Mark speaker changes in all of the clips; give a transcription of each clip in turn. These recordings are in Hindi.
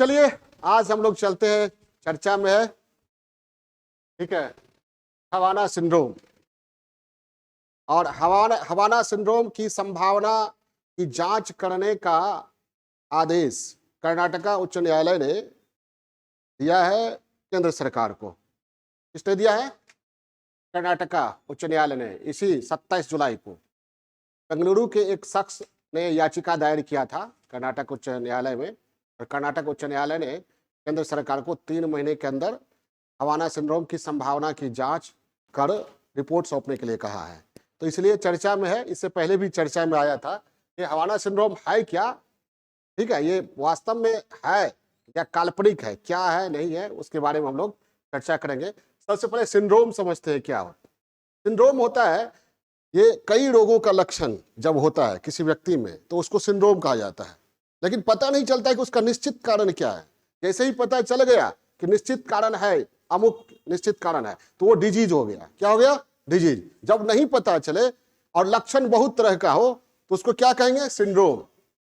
Speaker 1: चलिए आज हम लोग चलते हैं, चर्चा में है, ठीक है, हवाना सिंड्रोम। और हवाना सिंड्रोम की संभावना की जांच करने का आदेश कर्नाटका उच्च न्यायालय ने दिया है केंद्र सरकार को। किसने दिया है? कर्नाटका उच्च न्यायालय ने इसी 27 जुलाई को। बेंगलुरु के एक शख्स ने याचिका दायर किया था कर्नाटक उच्च न्यायालय में, और कर्नाटक उच्च न्यायालय ने केंद्र सरकार को 3 महीने के अंदर हवाना सिंड्रोम की संभावना की जांच कर रिपोर्ट सौंपने के लिए कहा है। तो इसलिए चर्चा में है। इससे पहले भी चर्चा में आया था कि हवाना सिंड्रोम है क्या, ठीक है, ये वास्तव में है या काल्पनिक है, क्या है नहीं है, उसके बारे में हम लोग चर्चा करेंगे। सबसे पहले सिंड्रोम समझते हैं क्या होता है। सिंड्रोम होता है, ये कई रोगों का लक्षण जब होता है किसी व्यक्ति में तो उसको सिंड्रोम कहा जाता है, लेकिन पता नहीं चलता है कि उसका निश्चित कारण क्या है। जैसे ही पता चल गया कि निश्चित कारण है, अमुक निश्चित कारण है, तो वो डिजीज हो गया। क्या हो गया? डिजीज। जब नहीं पता चले और लक्षण बहुत तरह का हो तो उसको क्या कहेंगे? सिंड्रोम।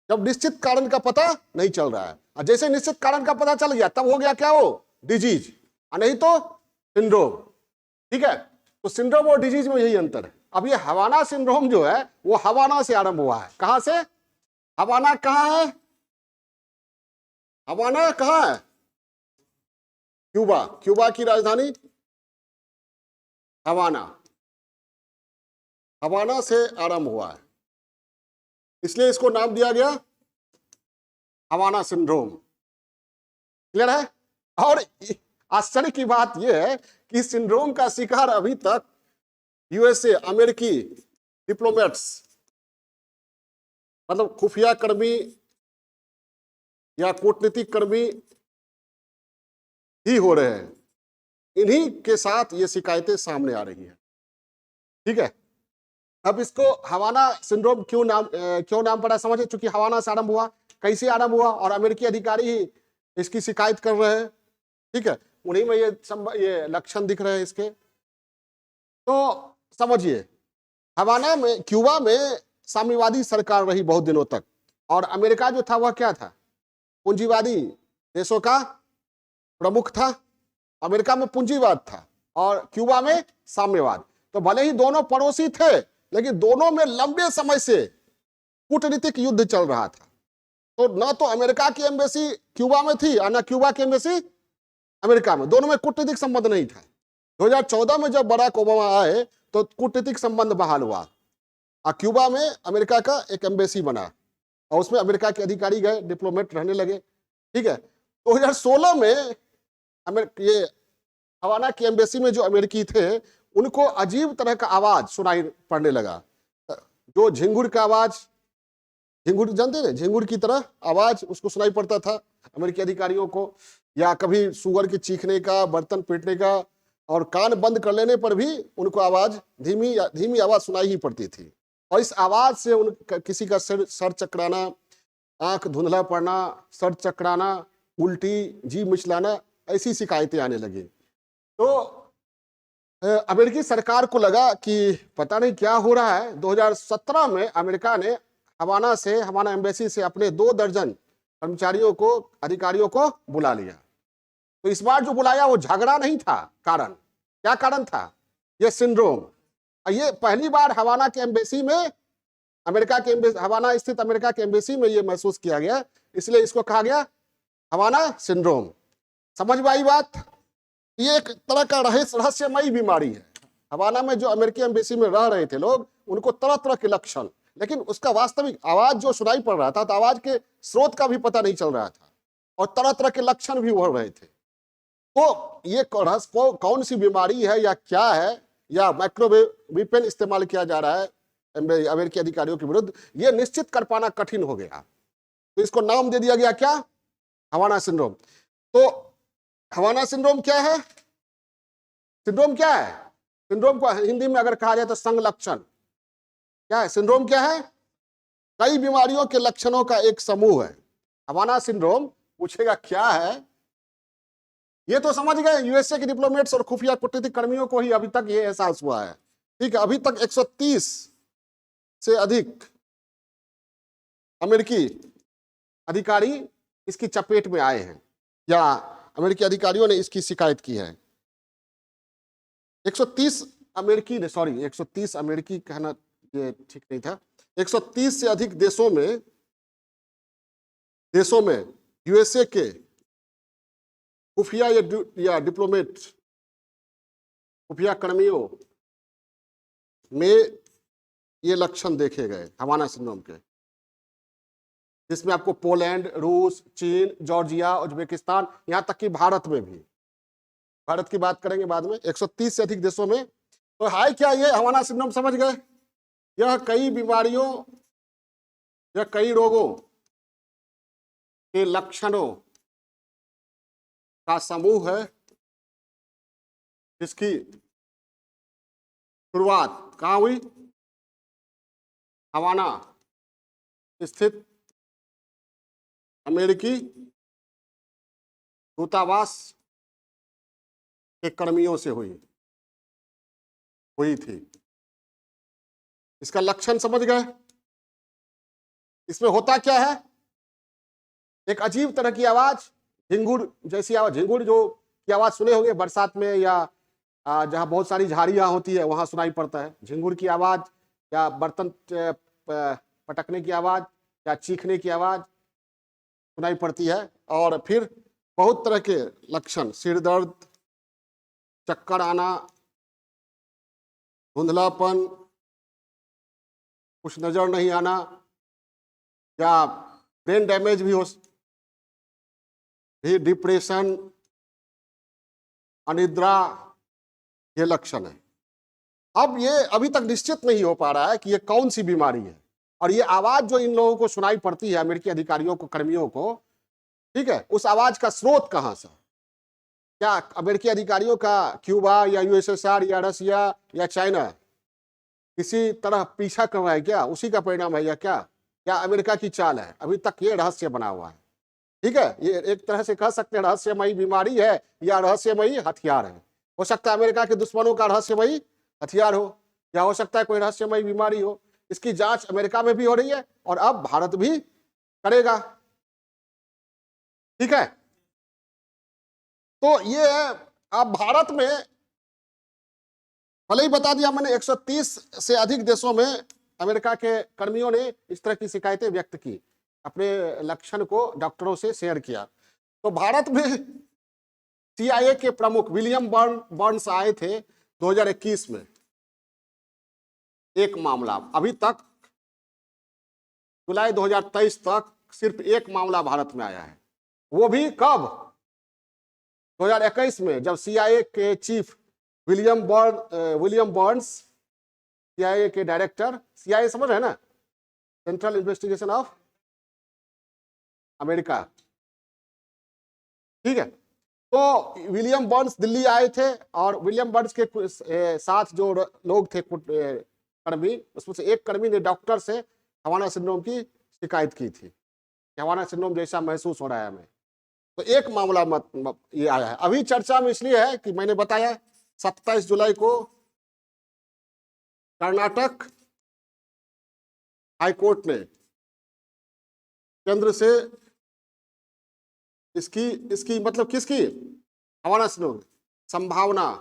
Speaker 1: जब निश्चित कारण का पता नहीं चल रहा है, और जैसे निश्चित कारण का पता चल गया तब हो गया क्या? वो डिजीज, और नहीं तो सिंड्रोम। ठीक है, तो सिंड्रोम और डिजीज में यही अंतर है। अब ये हवाना सिंड्रोम जो है वो हवाना से आरंभ हुआ है। कहां से? हवाना कहां है? हवाना कहां है? क्यूबा। क्यूबा की राजधानी हवाना। हवाना से आरंभ हुआ है, इसलिए इसको नाम दिया गया हवाना सिंड्रोम। क्लियर है? और आश्चर्य की बात यह है कि सिंड्रोम का शिकार अभी तक यूएसए, अमेरिकी डिप्लोमेट्स, मतलब खुफिया कर्मी या कूटनीतिक कर्मी ही हो रहे हैं। इन्हीं के साथ ये शिकायतें सामने आ रही हैं। ठीक है, अब इसको हवाना सिंड्रोम क्यों नाम पड़ा समझे? चूंकि हवाना से आरंभ हुआ। कैसे आरंभ हुआ? और अमेरिकी अधिकारी ही इसकी शिकायत कर रहे हैं। ठीक है, उन्हीं में ये लक्षण दिख रहे हैं इसके। तो समझिए, हवाना में, क्यूबा में साम्यवादी सरकार रही बहुत दिनों तक, और अमेरिका जो था वह क्या था? पूंजीवादी देशों का प्रमुख था। अमेरिका में पूंजीवाद था और क्यूबा में साम्यवाद। तो भले ही दोनों पड़ोसी थे, लेकिन दोनों में लंबे समय से कूटनीतिक युद्ध चल रहा था। तो न तो अमेरिका की एम्बेसी क्यूबा में थी और न क्यूबा की एम्बेसी अमेरिका में। दोनों में कूटनीतिक संबंध नहीं था। 2014 में जब बराक ओबामा आए तो कूटनीतिक संबंध बहाल हुआ और क्यूबा में अमेरिका का एक एम्बेसी बना, और उसमें अमेरिका के अधिकारी गए, डिप्लोमेट रहने लगे। ठीक है, 2016 में ये हवाना की एम्बेसी में जो अमेरिकी थे उनको अजीब तरह का आवाज सुनाई पड़ने लगा, जो झिंगुर का आवाज, झिंगुर जानते हैं, झिंगुर की तरह आवाज उसको सुनाई पड़ता था अमेरिकी अधिकारियों को, या कभी सुअर के चीखने का, बर्तन पीटने का, और कान बंद कर लेने पर भी उनको आवाज धीमी आवाज सुनाई ही पड़ती थी। और इस आवाज से किसी का सर चकराना, आंख धुंधला पड़ना, सर चकराना, उल्टी, जी मिचलाना, ऐसी शिकायतें आने लगी। तो अमेरिकी सरकार को लगा कि पता नहीं क्या हो रहा है। 2017 में अमेरिका ने हवाना एम्बेसी से अपने 2 दर्जन कर्मचारियों को, अधिकारियों को बुला लिया। तो इस बार जो बुलाया वो झगड़ा नहीं था। कारण क्या? कारण था ये सिंड्रोम। ये पहली बार हवाना के एम्बेसी में, हवाना स्थित अमेरिका के एम्बेसी में ये महसूस किया गया, इसलिए इसको कहा गया हवाना सिंड्रोम। समझ में आई बात? ये एक तरह का रहस्यमयी बीमारी है। हवाना में जो अमेरिकी एम्बेसी में रह रहे थे लोग, उनको तरह तरह के लक्षण, लेकिन उसका वास्तविक आवाज जो सुनाई पड़ रहा था, तो आवाज के स्रोत का भी पता नहीं चल रहा था, और तरह तरह के लक्षण भी उभर रहे थे। तो ये कौन सी बीमारी है या क्या है, या माइक्रोवेपन इस्तेमाल किया जा रहा है अमेरिकी अधिकारियों के विरुद्ध, ये निश्चित कर पाना कठिन हो गया। तो इसको नाम दे दिया गया क्या? हवाना सिंड्रोम। तो हवाना सिंड्रोम क्या है? सिंड्रोम क्या है? सिंड्रोम को हिंदी में अगर कहा जाए तो संलक्षण। क्या है सिंड्रोम? क्या है? कई बीमारियों के लक्षणों का एक समूह है हवाना सिंड्रोम। पूछेगा क्या है, ये तो समझ गए। यूएसए के डिप्लोमेट्स और खुफिया कूटनीतिक कर्मियों को ही अभी तक ये एहसास हुआ है। ठीक है, अभी तक 130 से अधिक अमेरिकी अधिकारी इसकी चपेट में आए हैं या अमेरिकी अधिकारियों ने इसकी शिकायत की है। 130 अमेरिकी ने, सॉरी 130 अमेरिकी कहना ये ठीक नहीं था, 130 से अधिक देशों में यूएसए के खुफिया या डिप्लोमेट, खुफिया कर्मियों में ये लक्षण देखे गए हवाना सिंड्रोम के, जिसमें आपको पोलैंड, रूस, चीन, जॉर्जिया, उज्बेकिस्तान, यहां तक कि भारत में भी, भारत की बात करेंगे बाद में, 130 से अधिक देशों में। तो हाय क्या ये हवाना सिंड्रोम समझ गए? यह कई बीमारियों या कई रोगों के लक्षणों का समूह है, जिसकी शुरुआत कहां हुई? हवाना स्थित अमेरिकी दूतावास के कर्मियों से हुई थी। इसका लक्षण समझ गए? इसमें होता क्या है? एक अजीब तरह की आवाज, झिंगुर जैसी आवाज, झिंगुर जो की आवाज सुने होंगे बरसात में या जहां बहुत सारी झाड़ियां होती है वहां सुनाई पड़ता है, झिंगुर की आवाज या बर्तन पटकने की आवाज या चीखने की आवाज सुनाई पड़ती है। और फिर बहुत तरह के लक्षण, सिर दर्द, चक्कर आना, धुंधलापन, कुछ नजर नहीं आना, या ब्रेन डैमेज भी हो, डिप्रेशन, अनिद्रा, ये लक्षण है। अब ये अभी तक निश्चित नहीं हो पा रहा है कि ये कौन सी बीमारी है, और ये आवाज जो इन लोगों को सुनाई पड़ती है, अमेरिकी अधिकारियों को, कर्मियों को, ठीक है, उस आवाज का स्रोत कहां से? क्या अमेरिकी अधिकारियों का क्यूबा या यूएसएसआर या रसिया या चाइना किसी तरह पीछा कर रहा है क्या? उसी का परिणाम है या क्या अमेरिका की चाल है? अभी तक ये रहस्य बना हुआ है। ठीक है, ये एक तरह से कह सकते हैं रहस्यमयी बीमारी है या रहस्यमयी हथियार है। हो सकता है अमेरिका के दुश्मनों का रहस्यमयी हथियार हो, या हो सकता है कोई रहस्यमयी बीमारी हो। इसकी जांच अमेरिका में भी हो रही है और अब भारत भी करेगा। ठीक है, तो ये अब भारत में भले ही बता दिया मैंने, 130 से अधिक देशों में अमेरिका के कर्मियों ने इस तरह की शिकायतें व्यक्त की, अपने लक्षण को डॉक्टरों से शेयर किया। तो भारत में सीआईए के प्रमुख विलियम बर्न्स आए थे 2021 में, एक मामला। अभी तक जुलाई 2023 तक सिर्फ एक मामला भारत में आया है, वो भी कब? 2021 में, जब सीआईए के चीफ विलियम बर्न्स, सीआईए के डायरेक्टर, सीआईए समझ रहे हैं ना, सेंट्रल इन्वेस्टिगेशन ऑफ अमेरिका, ठीक है। तो विलियम बर्न्स दिल्ली आए थे और विलियम बर्न्स के साथ जो लोग थे कर्मी, उसमें से एक कर्मी ने डॉक्टर से हवाना सिंड्रोम की शिकायत की थी कि हवाना सिंड्रोम जैसा महसूस हो रहा है हमें। तो एक मामला ये आया है। अभी चर्चा में इसलिए है कि मैंने बताया 27 जुलाई को कर्नाटक हाईकोर्ट ने केंद्र से इसकी मतलब किसकी, हवाना सिंड्रोम संभावना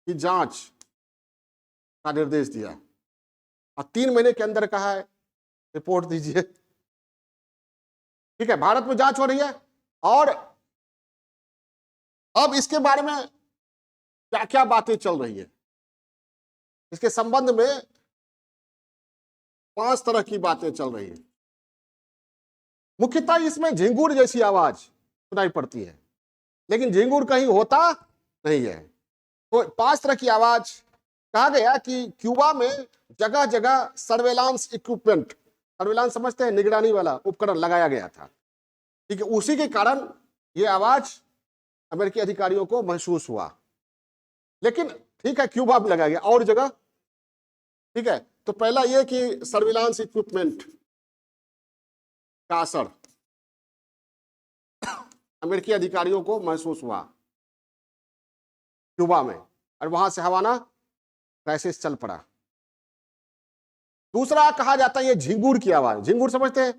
Speaker 1: की जांच का निर्देश दिया और 3 महीने के अंदर कहा है रिपोर्ट दीजिए। ठीक है, भारत में जांच हो रही है और अब इसके बारे में क्या क्या बातें चल रही है, इसके संबंध में 5 तरह की बातें चल रही है। मुख्यतः इसमें झिंगुर जैसी आवाज सुनाई पड़ती है, लेकिन झिंगुर कहीं होता नहीं है। तो 5 तरह की आवाज। कहा गया कि क्यूबा में जगह जगह सर्वेलांस इक्विपमेंट, सर्वेलांस समझते हैं, निगरानी वाला उपकरण लगाया गया था। ठीक है, उसी के कारण यह आवाज अमेरिकी अधिकारियों को महसूस हुआ। लेकिन ठीक है, क्यूबा भी लगाया गया और जगह। ठीक है, तो पहला यह कि सर्विलांस इक्विपमेंट का असर अमेरिकी अधिकारियों को महसूस हुआ क्यूबा में, और वहां से हवाना क्राइसिस चल पड़ा। दूसरा कहा जाता है ये झिंगुर की आवाज। झिंगुर समझते हैं,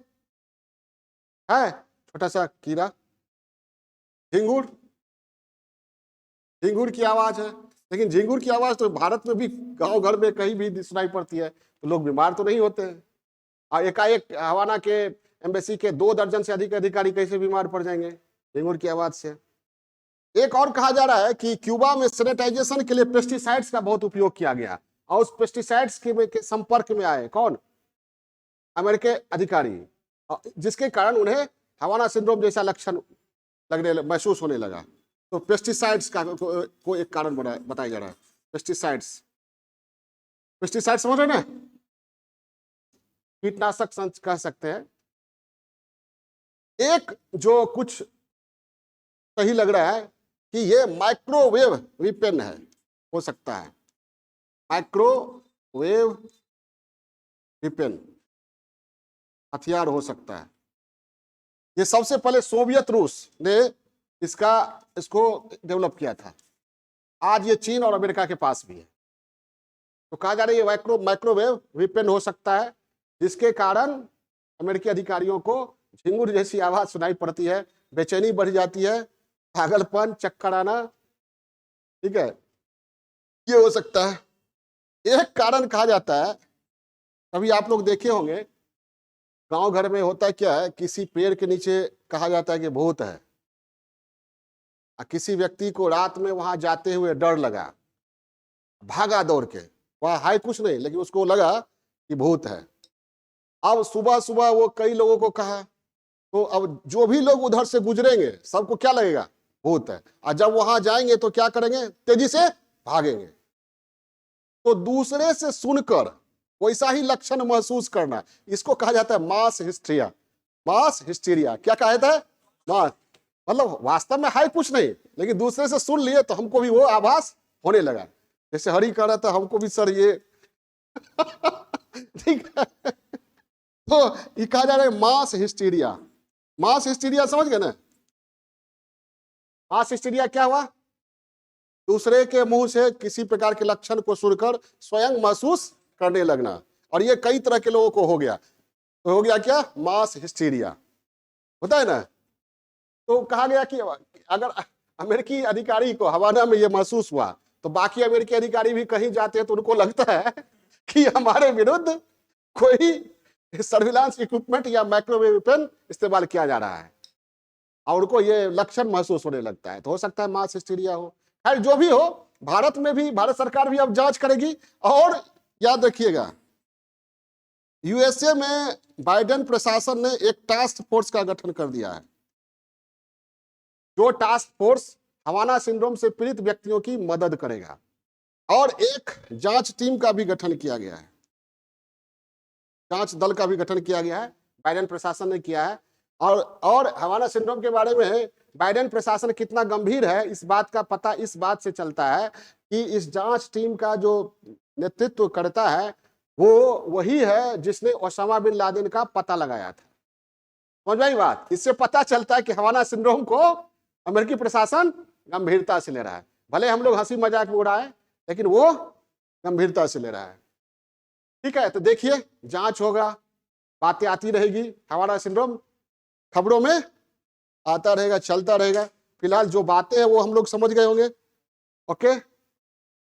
Speaker 1: है छोटा सा कीड़ा, झिंगुर, झिंगुर की आवाज है। लेकिन झिंगुर की आवाज तो भारत में भी गांव घर में कहीं भी सुनाई पड़ती है, तो लोग बीमार तो नहीं होते हैं। और एकाएक हवाना के एम्बेसी के 2 दर्जन से अधिक अधिकारी कैसे बीमार पड़ जाएंगे झिंगुर की आवाज से। एक और कहा जा रहा है कि क्यूबा में सैनिटाइजेशन के लिए पेस्टिसाइड्स का बहुत उपयोग किया गया, और उस पेस्टिसाइड्स के संपर्क में आए कौन? अमेरिकी अधिकारी, जिसके कारण उन्हें हवाना सिंड्रोम जैसा लक्षण महसूस होने लगा। तो पेस्टिसाइड्स का को एक कारण बताया जा रहा है। पेस्टिसाइड्स, पेस्टिसाइड समझ रहे ना, कीटनाशक कह सकते हैं। एक जो कुछ सही लग रहा है कि ये माइक्रोवेव वेपन है, हो सकता है माइक्रोवेव वेपन, हथियार हो सकता है। ये सबसे पहले सोवियत रूस ने इसको डेवलप किया था। आज ये चीन और अमेरिका के पास भी है। तो कहा जा रहा है ये माइक्रोवेव वेपन हो सकता है, जिसके कारण अमेरिकी अधिकारियों को झिंगुर जैसी आवाज सुनाई पड़ती है, बेचैनी बढ़ जाती है, पागलपन, चक्कर आना, ठीक है, ये हो सकता है। एक कारण कहा जाता है, कभी आप लोग देखे होंगे गांव घर में होता क्या है, किसी पेड़ के नीचे कहा जाता है कि भूत है, किसी व्यक्ति को रात में वहां जाते हुए डर लगा, भागा दौड़ के, वहां हाय कुछ नहीं, लेकिन उसको लगा कि भूत है। अब सुबह सुबह वो कई लोगों को कहा, तो अब जो भी लोग उधर से गुजरेंगे सबको क्या लगेगा? भूत है। और जब वहां जाएंगे तो क्या करेंगे? तेजी से भागेंगे। तो दूसरे से सुनकर वैसा ही लक्षण महसूस करना, इसको कहा जाता है मास हिस्ट्रिया। मास हिस्टीरिया क्या कहा जाता है? मास, मतलब वास्तव में है कुछ नहीं, लेकिन दूसरे से सुन लिए तो हमको भी वो आभास होने लगा। जैसे हरि कह रहा था हमको भी सर ये ठीक है। तो ये कहा जा रहा है मास हिस्टीरिया। मास हिस्टीरिया समझ गए ना? मास हिस्टीरिया क्या हुआ? दूसरे के मुंह से किसी प्रकार के लक्षण को सुनकर स्वयं महसूस करने लगना, और ये कई तरह के लोगों को हो गया। तो हो गया क्या? मास हिस्टीरिया होता है ना। तो कहा गया कि अगर अमेरिकी अधिकारी को हवाना में ये महसूस हुआ, तो बाकी अमेरिकी अधिकारी भी कहीं जाते हैं तो उनको लगता है कि हमारे विरुद्ध कोई सर्विलांस इक्विपमेंट या माइक्रोवेव वेपन इस्तेमाल किया जा रहा है, और उनको ये लक्षण महसूस होने लगता है। तो हो सकता है मास हिस्टीरिया हो। खैर जो भी हो, भारत में भी भारत सरकार भी अब जांच करेगी। और याद रखिएगा, यूएसए में बाइडेन प्रशासन ने एक टास्क फोर्स का गठन कर दिया है, जो टास्क फोर्स हवाना सिंड्रोम से पीड़ित व्यक्तियों की मदद करेगा। और एक जांच टीम का भी गठन किया गया है, जांच दल का भी गठन किया गया है, बाइडेन प्रशासन ने किया है। और हवाना सिंड्रोम के बारे में बाइडेन प्रशासन कितना गंभीर है, इस बात का पता इस बात से चलता है कि इस जांच टीम का जो नेतृत्व करता है वो वही है जिसने ओसामा बिन लादेन का पता लगाया था। समझ में आई बात? इससे पता चलता है कि हवाना सिंड्रोम को अमेरिकी प्रशासन गंभीरता से ले रहा है। भले हम लोग हंसी मजाक में उड़ाए, लेकिन वो गंभीरता से ले रहा है। ठीक है, तो देखिए जांच होगा, बातें आती रहेगी, हवाना सिंड्रोम खबरों में आता रहेगा, चलता रहेगा। फिलहाल जो बातें हैं वो हम लोग समझ गए होंगे। ओके।